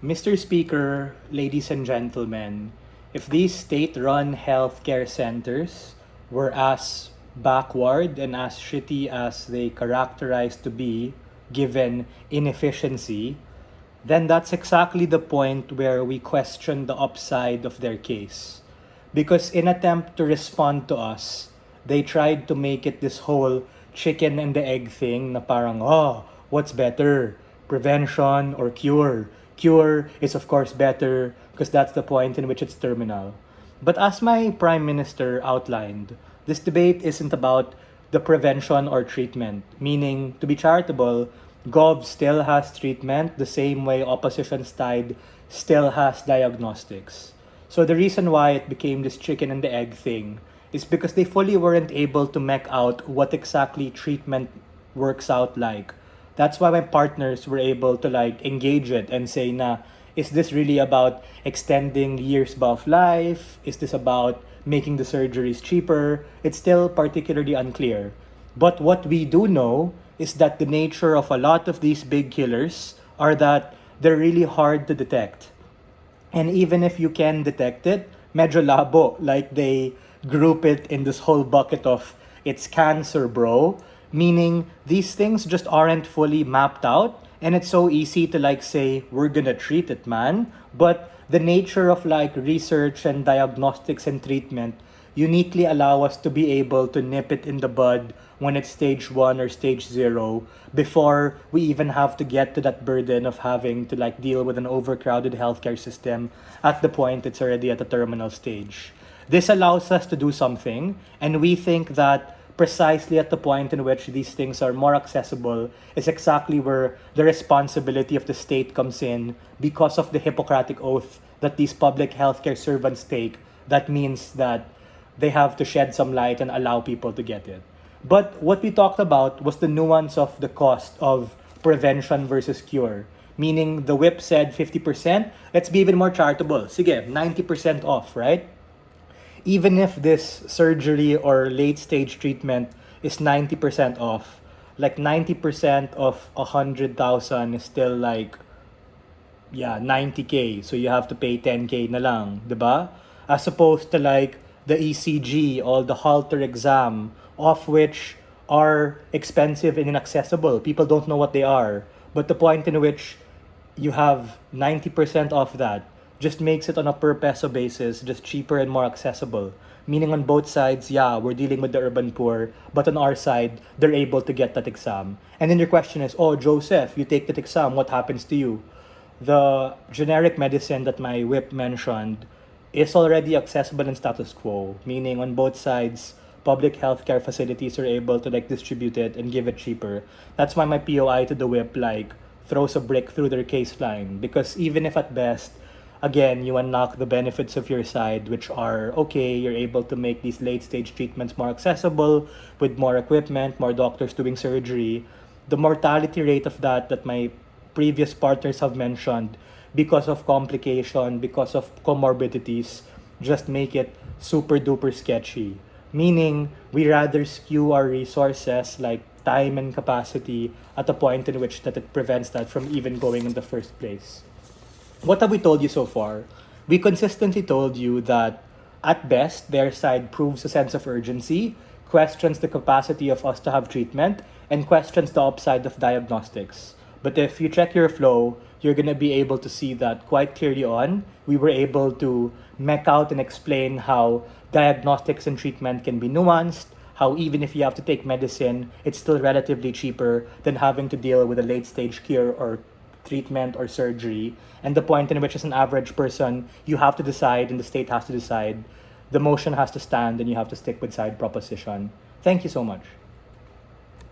Mr. Speaker, ladies and gentlemen, if these state-run healthcare centers were as backward and as shitty as they characterize to be, given inefficiency, then that's exactly the point where we question the upside of their case. Because in attempt to respond to us, they tried to make it this whole chicken and the egg thing na parang, oh, what's better? Prevention or cure? Cure is of course better because that's the point in which it's terminal. But as my Prime Minister outlined, this debate isn't about the prevention or treatment, meaning, to be charitable, Gov still has treatment the same way opposition side still has diagnostics. So the reason why it became this chicken and the egg thing is because they fully weren't able to mech out what exactly treatment works out like. That's why my partners were able to engage it and say na, is this really about extending years of life? Is this about making the surgeries cheaper? It's still particularly unclear. But what we do know is that the nature of a lot of these big killers are that they're really hard to detect. And even if you can detect it, medyo labo, like they group it in this whole bucket of it's cancer, bro. Meaning these things just aren't fully mapped out, and it's so easy to say we're gonna treat it, man. But the nature of research and diagnostics and treatment uniquely allow us to be able to nip it in the bud when it's stage 1 or stage 0 before we even have to get to that burden of having to deal with an overcrowded healthcare system at the point it's already at the terminal stage. This allows us to do something, and we think that precisely at the point in which these things are more accessible is exactly where the responsibility of the state comes in because of the Hippocratic oath that these public healthcare servants take. That means that they have to shed some light and allow people to get it. But what we talked about was the nuance of the cost of prevention versus cure. Meaning the whip said 50%, let's be even more charitable. Sige, 90% off, right? Even if this surgery or late stage treatment is 90% off, 90% of 100,000 is still 90k. So you have to pay 10k na lang, diba? As opposed to the ECG, all the Holter exam, of which are expensive and inaccessible. People don't know what they are. But the point in which you have 90% off that just makes it on a per peso basis just cheaper and more accessible. Meaning on both sides, we're dealing with the urban poor, but on our side, they're able to get that exam. And then your question is, oh, Joseph, you take that exam, what happens to you? The generic medicine that my whip mentioned is already accessible in status quo, meaning on both sides, public healthcare facilities are able to distribute it and give it cheaper. That's why my POI to the whip throws a brick through their case line, because even if at best, again, you unlock the benefits of your side, which are, okay, you're able to make these late-stage treatments more accessible with more equipment, more doctors doing surgery. The mortality rate of that my previous partners have mentioned, because of complication, because of comorbidities, just make it super-duper sketchy. Meaning, we rather skew our resources, time and capacity, at a point in which that it prevents that from even going in the first place. What have we told you so far? We consistently told you that, at best, their side proves a sense of urgency, questions the capacity of us to have treatment, and questions the upside of diagnostics. But if you check your flow, you're going to be able to see that quite clearly on. We were able to mech out and explain how diagnostics and treatment can be nuanced, how even if you have to take medicine, it's still relatively cheaper than having to deal with a late-stage cure or treatment or surgery, and the point in which as an average person, you have to decide and the state has to decide, the motion has to stand and you have to stick with side proposition. Thank you so much.